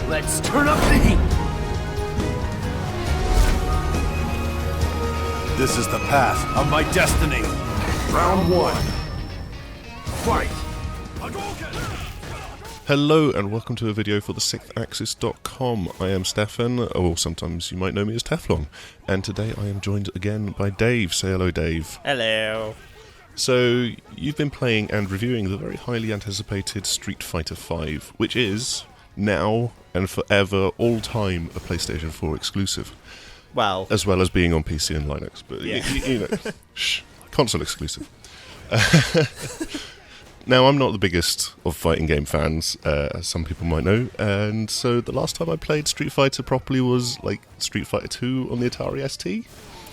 Let's turn up the heat! This is the path of my destiny. Round 1. Fight! Hello and welcome to a video for the 6thAxis.com. I am Stefan, or sometimes you might know me as Teflon, and today I am joined again by Dave. Say hello, Dave. Hello. So, you've been playing and reviewing the very highly anticipated Street Fighter V, which is, now and forever, all time, a PlayStation 4 exclusive. Well, as well as being on PC and Linux, but yeah. you know, console exclusive. Now, I'm not the biggest of fighting game fans, as some people might know, and so the last time I played Street Fighter properly was like Street Fighter 2 on the Atari ST.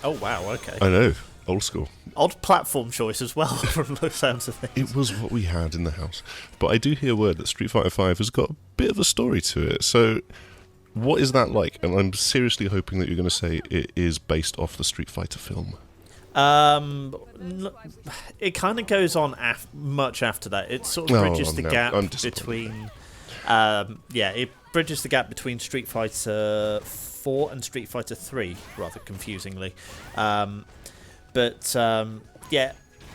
Oh wow, okay. I know, old school. Odd platform choice as well, from the sounds of things. It was what we had in the house. But I do hear word that Street Fighter V has got a bit of a story to it, so what is that like? And I'm seriously hoping that you're going to say it is based off the Street Fighter film. It kind of goes on much after that. It sort of bridges the gap between. It bridges the gap between Street Fighter 4 and Street Fighter 3, rather confusingly.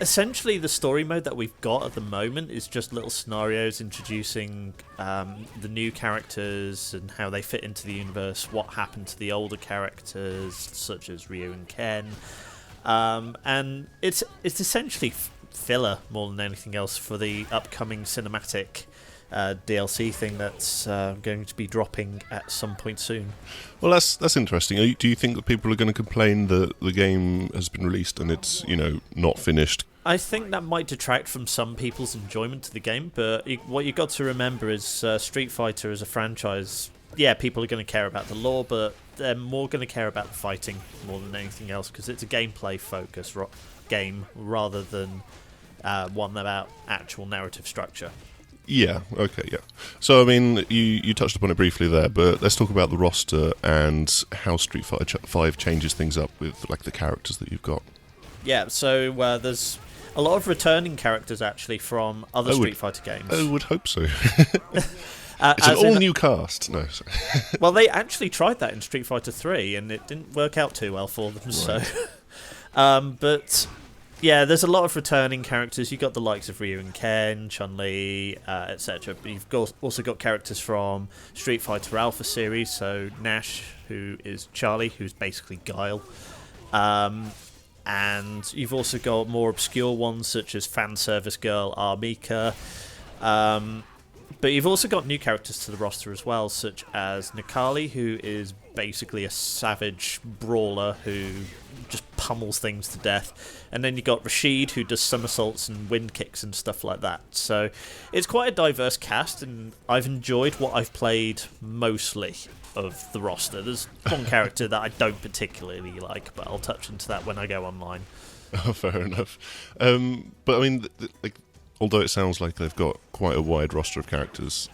Essentially the story mode that we've got at the moment is just little scenarios introducing the new characters and how they fit into the universe, what happened to the older characters, such as Ryu and Ken. And it's essentially filler more than anything else for the upcoming cinematic DLC thing that's going to be dropping at some point soon. Well, that's interesting. Do you think that people are going to complain that the game has been released and it's, not finished? I think that might detract from some people's enjoyment to the game, but what you've got to remember is Street Fighter as a franchise, yeah, people are going to care about the lore, but they're more going to care about the fighting more than anything else, because it's a gameplay-focused game rather than one about actual narrative structure. Yeah, okay, yeah. So, I mean, you touched upon it briefly there, but let's talk about the roster and how Street Fighter V changes things up with, like, the characters that you've got. Yeah, so there's a lot of returning characters, actually, from other Street Fighter games. I would hope so. It's an all-new cast. No, sorry. Well, they actually tried that in Street Fighter 3, and it didn't work out too well for them, right. So... but... yeah, there's a lot of returning characters. You've got the likes of Ryu and Ken, Chun-Li, etc. But you've also got characters from Street Fighter Alpha series, so Nash, who is Charlie, who's basically Guile. And you've also got more obscure ones, such as Fan Service Girl Armika. But you've also got new characters to the roster as well, such as Nikali, who is basically a savage brawler who just pummels things to death. And then you got Rashid, who does somersaults and wind kicks and stuff like that. So it's quite a diverse cast, and I've enjoyed what I've played mostly of the roster. There's one character that I don't particularly like, but I'll touch into that when I go online. Oh, fair enough. But I mean, although it sounds like they've got quite a wide roster of characters,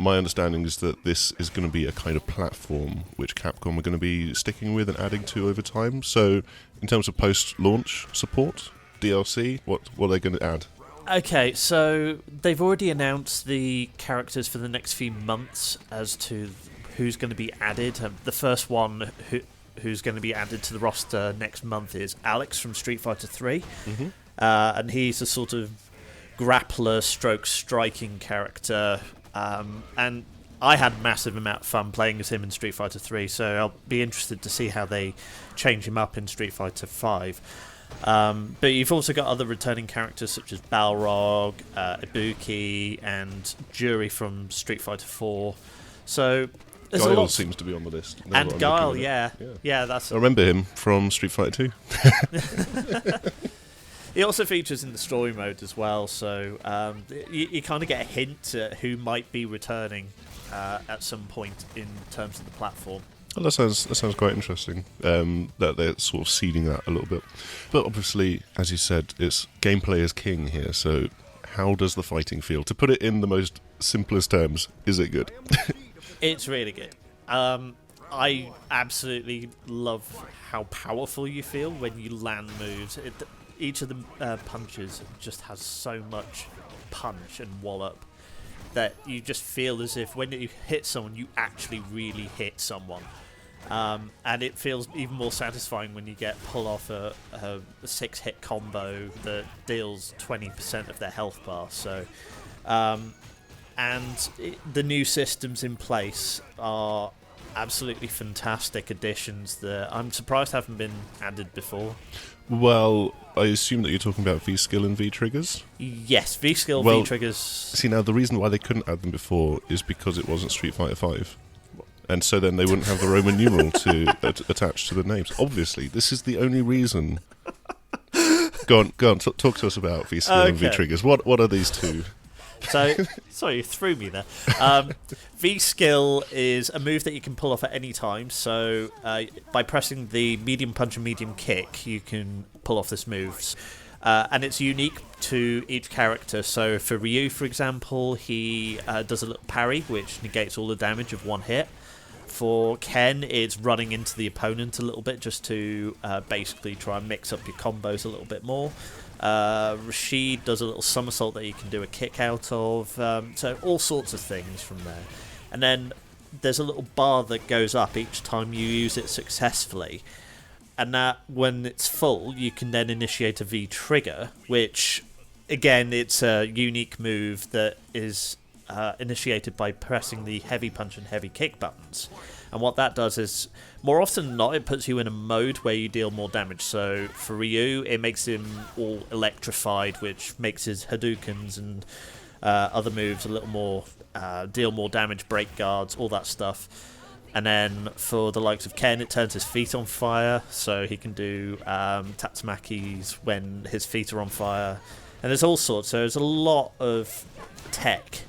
my understanding is that this is going to be a kind of platform which Capcom are going to be sticking with and adding to over time. So, in terms of post-launch support, DLC, what are they going to add? Okay, so they've already announced the characters for the next few months as to who's going to be added. The first one who's going to be added to the roster next month is Alex from Street Fighter 3. Mm-hmm. And he's a sort of grappler stroke striking character. And I had a massive amount of fun playing as him in Street Fighter 3, so I'll be interested to see how they change him up in Street Fighter 5. But you've also got other returning characters such as Balrog, Ibuki, and Jury from Street Fighter 4. So there's Guile a lot seems to be on the list. And Guile, yeah, that's. I remember him from Street Fighter 2. He also features in the story mode as well, so you kind of get a hint at who might be returning at some point in terms of the platform. Well, that sounds quite interesting, that they're sort of seeding that a little bit. But obviously, as you said, it's gameplay is king here, so how does the fighting feel? To put it in the most simplest terms, is it good? It's really good. I absolutely love how powerful you feel when you land moves. Each of the punches just has so much punch and wallop. that you just feel as if when you hit someone, you actually really hit someone. And it feels even more satisfying when you pull off a 6-hit combo that deals 20% of their health bar. So, the new systems in place are absolutely fantastic additions that I'm surprised haven't been added before. Well, I assume that you're talking about V-skill and V-triggers? Yes, V-skill, Well, V-triggers. See, now, the reason why they couldn't add them before is because it wasn't Street Fighter V. And so then they wouldn't have the Roman numeral to attach to the names. Obviously, this is the only reason. Go on, talk to us about V-skill and V-triggers. What are these two? So, sorry, you threw me there. V-skill is a move that you can pull off at any time. So, by pressing the medium punch and medium kick, you can pull off this move. And it's unique to each character. So, for Ryu, for example, he does a little parry, which negates all the damage of one hit. For Ken, it's running into the opponent a little bit just to basically try and mix up your combos a little bit more. Rashid does a little somersault that you can do a kick out of. So all sorts of things from there. And then there's a little bar that goes up each time you use it successfully. And that, when it's full, you can then initiate a V-trigger, which, again, it's a unique move that is initiated by pressing the heavy punch and heavy kick buttons. And what that does is, more often than not, it puts you in a mode where you deal more damage. So for Ryu, it makes him all electrified, which makes his Hadoukens and other moves a little more, deal more damage, break guards, all that stuff. And then for the likes of Ken, it turns his feet on fire, so he can do Tatsumakis when his feet are on fire. And there's all sorts, so there's a lot of tech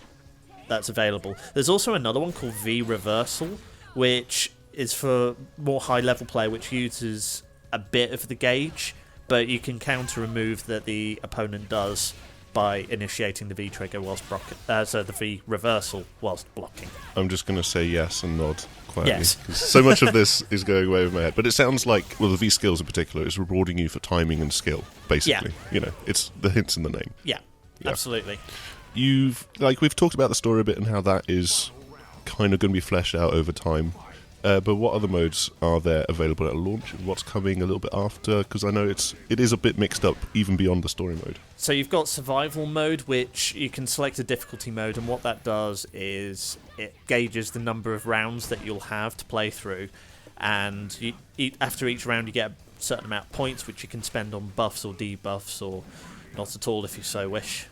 that's available. There's also another one called V-reversal, which is for more high-level play, which uses a bit of the gauge, but you can counter a move that the opponent does by initiating the V-trigger whilst blocking. So the V-reversal whilst blocking. I'm just going to say yes and nod quietly. Yes. 'Cause so much of this is going away with my head. But it sounds like, well, the V-skills in particular is rewarding you for timing and skill, basically. Yeah. You know, it's the hints in the name. Yeah, absolutely. We've talked about the story a bit and how that is kind of going to be fleshed out over time. But what other modes are there available at launch, and what's coming a little bit after? Because I know it is a bit mixed up even beyond the story mode. So you've got survival mode, which you can select a difficulty mode, and what that does is it gauges the number of rounds that you'll have to play through, and after each round you get a certain amount of points, which you can spend on buffs or debuffs, or not at all if you so wish.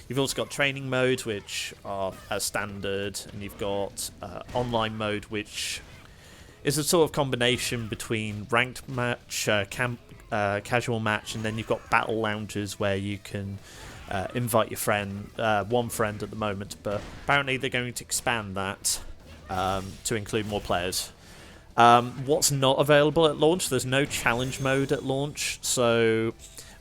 You've also got training mode, which are as standard, and you've got online mode, which is a sort of combination between ranked match, casual match, and then you've got battle lounges where you can invite your friend, one friend at the moment, but apparently they're going to expand that to include more players. What's not available at launch, there's no challenge mode at launch,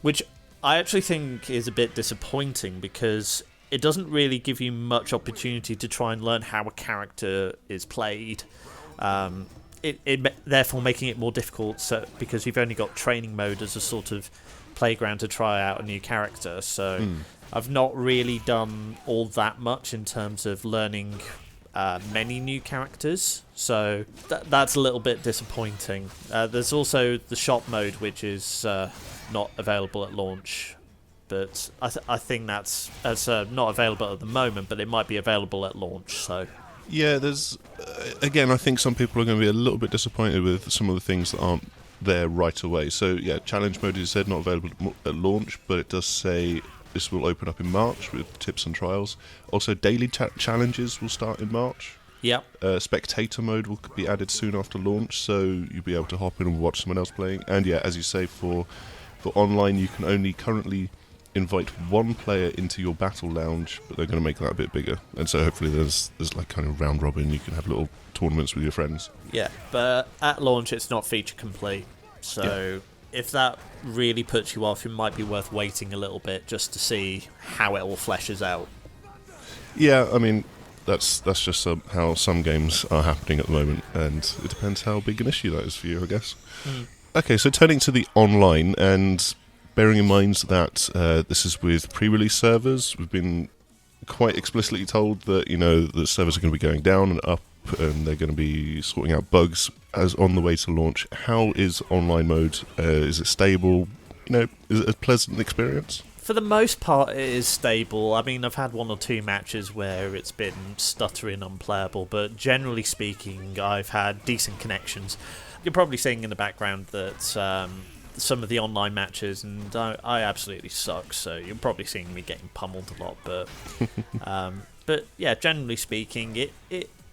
which I actually think is a bit disappointing because it doesn't really give you much opportunity to try and learn how a character is played. It therefore making it more difficult because you've only got training mode as a sort of playground to try out a new character. So I've not really done all that much in terms of learning many new characters. So that's a little bit disappointing. There's also the shop mode, which is not available at launch. But I think that's not available at the moment, but it might be available at launch. So. Yeah, there's again, I think some people are going to be a little bit disappointed with some of the things that aren't there right away. So yeah, challenge mode, as you said, not available at launch, but it does say this will open up in March with tips and trials. Also, daily challenges will start in March. Yep. Spectator mode will be added soon after launch, so you'll be able to hop in and watch someone else playing. And yeah, as you say, for online, you can only currently invite one player into your battle lounge, but they're going to make that a bit bigger, and so hopefully there's like kind of round robin, you can have little tournaments with your friends. Yeah, but at launch it's not feature complete, so if that really puts you off, it might be worth waiting a little bit just to see how it all fleshes out. Yeah, I mean that's just how some games are happening at the moment, and it depends how big an issue that is for you, I guess. Okay, so turning to the online, and bearing in mind that this is with pre-release servers, we've been quite explicitly told that, you know, the servers are going to be going down and up, and they're going to be sorting out bugs as on the way to launch. How is online mode? Is it stable? You know, is it a pleasant experience? For the most part, it is stable. I mean, I've had 1 or 2 matches where it's been stuttering, unplayable, but generally speaking, I've had decent connections. You're probably seeing in the background that some of the online matches, and I absolutely suck, so you're probably seeing me getting pummeled a lot, but yeah, generally speaking,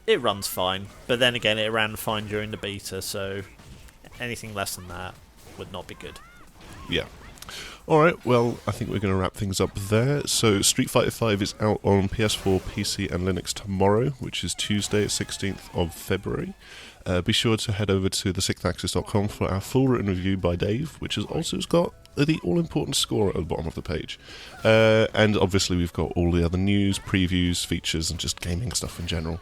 it runs fine. But then again, it ran fine during the beta, so anything less than that would not be good. Yeah. Alright, well, I think we're going to wrap things up there. So, Street Fighter V is out on PS4, PC and Linux tomorrow, which is Tuesday, 16th of February. Be sure to head over to thesixaxis.com for our full written review by Dave, which has also got the all-important score at the bottom of the page. And obviously we've got all the other news, previews, features, and just gaming stuff in general.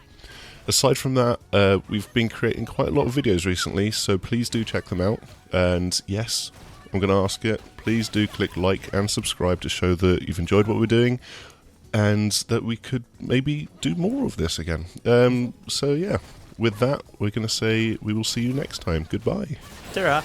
Aside from that, we've been creating quite a lot of videos recently, so please do check them out. And yes, I'm going to ask it, please do click like and subscribe to show that you've enjoyed what we're doing, and that we could maybe do more of this again. So yeah, with that, we're going to say we will see you next time. Goodbye. Ta-ra.